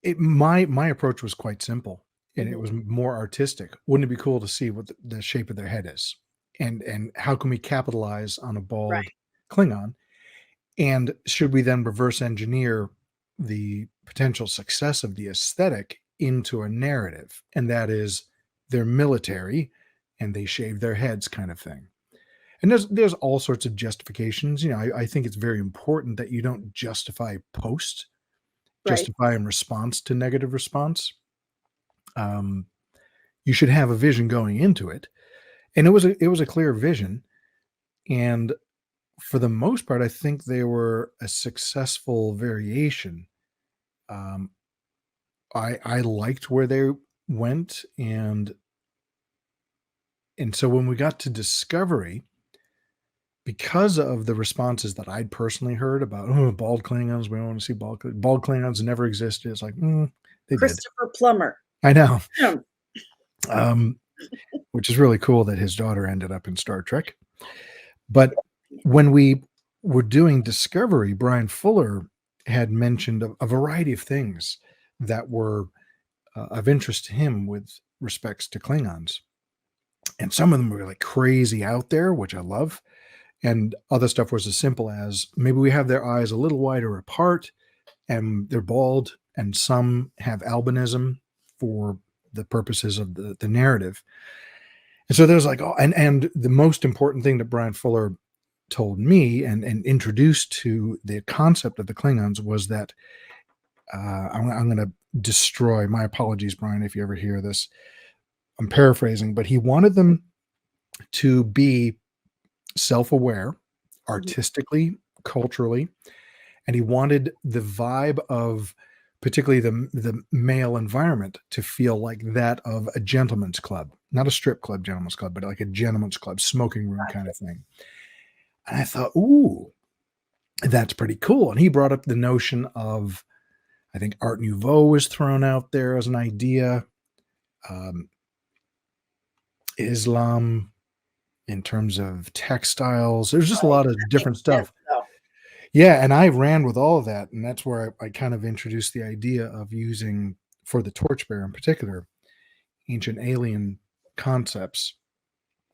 My approach was quite simple, and it Mhm. was more artistic. Wouldn't it be cool to see what the shape of their head is, and how can we capitalize on a bald Right. Klingon? And should we then reverse engineer the potential success of the aesthetic into a narrative? And that is they're military and they shave their heads kind of thing. And there's all sorts of justifications. I think it's very important that you don't justify post, Right. justify in response to negative response. Um, you should have a vision going into it. And it was a clear vision. And for the most part, I think they were a successful variation. Um, I liked where they went, and so when we got to Discovery, because of the responses that I'd personally heard about, oh, bald Klingons, we don't want to see bald Klingons never existed. It's like, they did. Christopher Plummer. I know, Yeah. um, which is really cool that his daughter ended up in Star Trek. But when we were doing Discovery, Brian Fuller had mentioned a variety of things that were of interest to him with respects to Klingons. And some of them were like crazy out there, which I love. And other stuff was as simple as maybe we have their eyes a little wider apart and they're bald, and some have albinism for the purposes of the narrative. And so there's like, oh, and the most important thing that Brian Fuller told me and introduced to the concept of the Klingons was that I'm going to destroy. My apologies, Brian, if you ever hear this. I'm paraphrasing, but he wanted them to be self-aware, Mhm. artistically, culturally, and he wanted the vibe of particularly the male environment to feel like that of a gentleman's club, not a strip club, gentleman's club, but like a gentleman's club, smoking room kind of thing. And I thought, ooh, that's pretty cool. And he brought up the notion of, I think Art Nouveau was thrown out there as an idea. Um, Islam in terms of textiles. There's just a Right. lot of That different makes sense, stuff. though. Yeah, and I ran with all of that, and that's where I kind of introduced the idea of using, for the torchbearer in particular, ancient alien concepts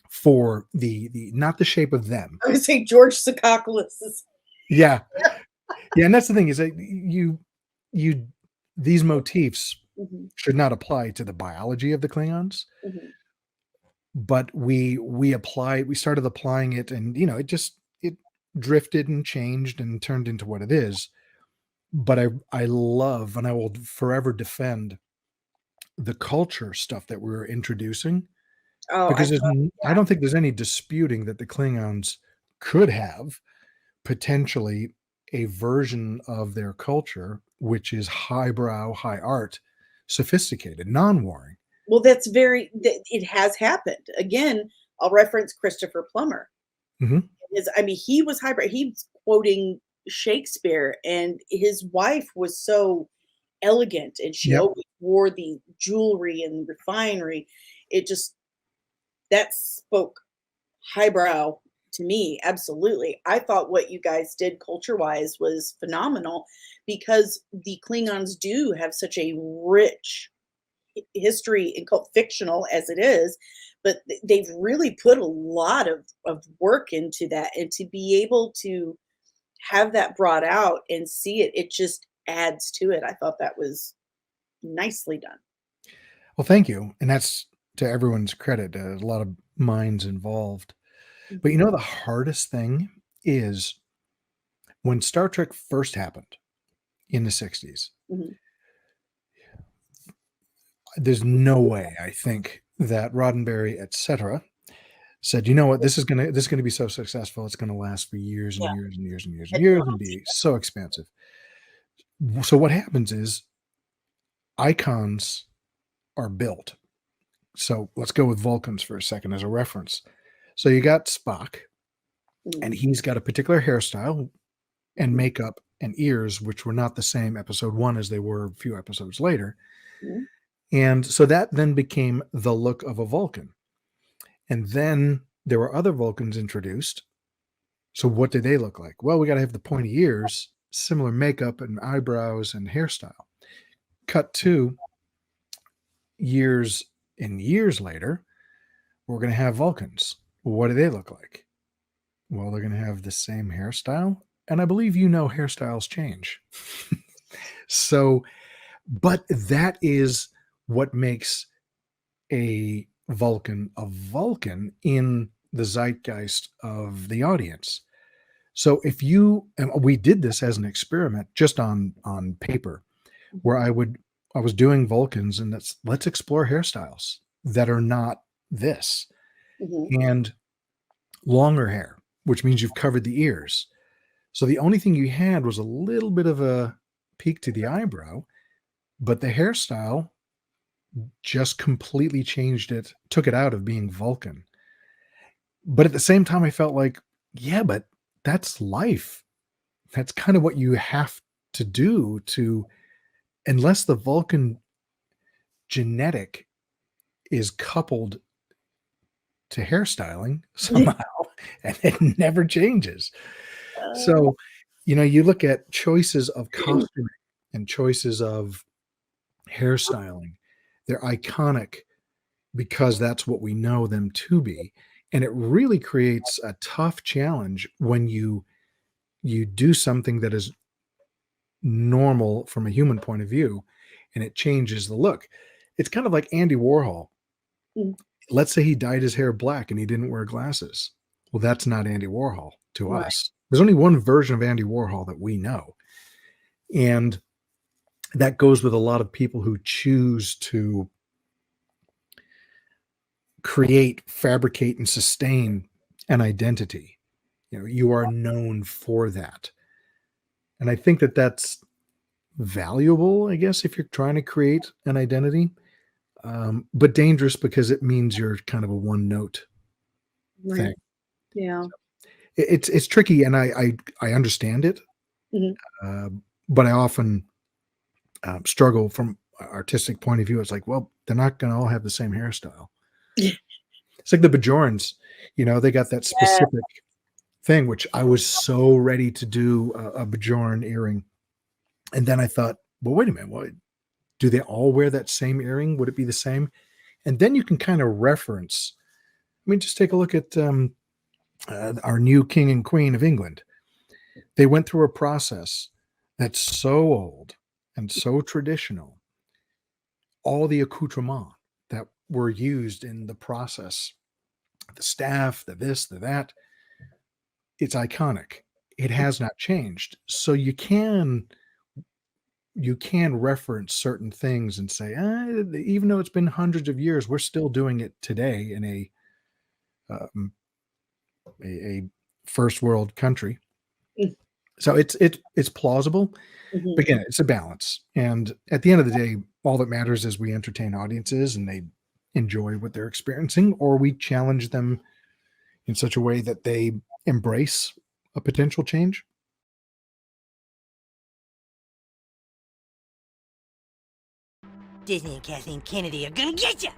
for the not the shape of them. I would say George Tsakakis is. Yeah, yeah, and that's the thing is that you these motifs Mhm, should not apply to the biology of the Klingons, mhm. but we started applying it, and it drifted and changed and turned into what it is. But I love, and I will forever defend the culture stuff that we're introducing, Oh, I because love I that. don't think there's any disputing that the Klingons could have potentially a version of their culture which is highbrow, high art, sophisticated, non-warring. Well, that's it has happened. Again, I'll reference Christopher Plummer. Mhm. I mean, he was hybrid. He's quoting Shakespeare, and his wife was so elegant, and she Yep. always wore the jewelry and refinery. It just that spoke highbrow to me, absolutely. I thought what you guys did culture-wise was phenomenal because the Klingons do have such a rich history and fictional as it is, but they've really put a lot of work into that, and to be able to have that brought out and see it, it just adds to it. I thought that was nicely done. Well, thank you, and that's to everyone's credit, a lot of minds involved. But Mhm, the hardest thing is when Star Trek first happened in the '60s, mhm. there's no way I think that Roddenberry, etc., said, "You know what? This is gonna be so successful. It's gonna last for years and Yeah, years and years and years and it years and lasts. be so expansive." So what happens is icons are built. So let's go with Vulcans for a second as a reference. So you got Spock, Mhm, and he's got a particular hairstyle and mhm, makeup and ears, which were not the same episode one as they were a few episodes later. mhm. And so that then became the look of a Vulcan. And then there were other Vulcans introduced. So what did they look like? Well, we got to have the pointy ears, similar makeup and eyebrows and hairstyle. cut to years and years later, we're going to have Vulcans. What do they look like? Well, they're going to have the same hairstyle. And I believe hairstyles change. So, but that is what makes a Vulcan in the zeitgeist of the audience. So and we did this as an experiment just on paper, where I was doing Vulcans, and let's explore hairstyles that are not this. Mm-hmm. And longer hair, which means you've covered the ears. So the only thing you had was a little bit of a peak to the eyebrow, but the hairstyle just completely changed it, took it out of being Vulcan. But at the same time, I felt like, yeah, but that's life. That's kind of what you have to do unless the Vulcan genetic is coupled to hairstyling somehow, and it never changes. So, you look at choices of costuming and choices of hairstyling. They're iconic because that's what we know them to be. And it really creates a tough challenge when you do something that is normal from a human point of view, and it changes the look. It's kind of like Andy Warhol. Mm. Let's say he dyed his hair black and he didn't wear glasses. Well, that's not Andy Warhol to Right. us. There's only one version of Andy Warhol that we know. And that goes with a lot of people who choose to create, fabricate, and sustain an identity. You are known for that. And I think that that's valuable, I guess, if you're trying to create an identity, but dangerous because it means you're kind of a one note Right. thing. Yeah. It's tricky, and I understand it, Mhm. but I often struggle from an artistic point of view. It's like, well, they're not going to all have the same hairstyle. It's like the Bajorans, they got that Yeah. specific thing, which I was so ready to do a Bajoran earring. And then I thought, well, wait a minute. What, do they all wear that same earring? Would it be the same? And then you can kind of reference. I mean, just take a look at our new king and queen of England. They went through a process that's so old and so traditional. All the accoutrements that were used in the process, the staff, the this, the that, it's iconic. It has not changed. So you can reference certain things and say, even though it's been hundreds of years, we're still doing it today in a first world country. Mm. So it's plausible, Mhm. but again, it's a balance. And at the end of the day, all that matters is we entertain audiences and they enjoy what they're experiencing, or we challenge them in such a way that they embrace a potential change. Disney and Kathleen Kennedy are gonna get you!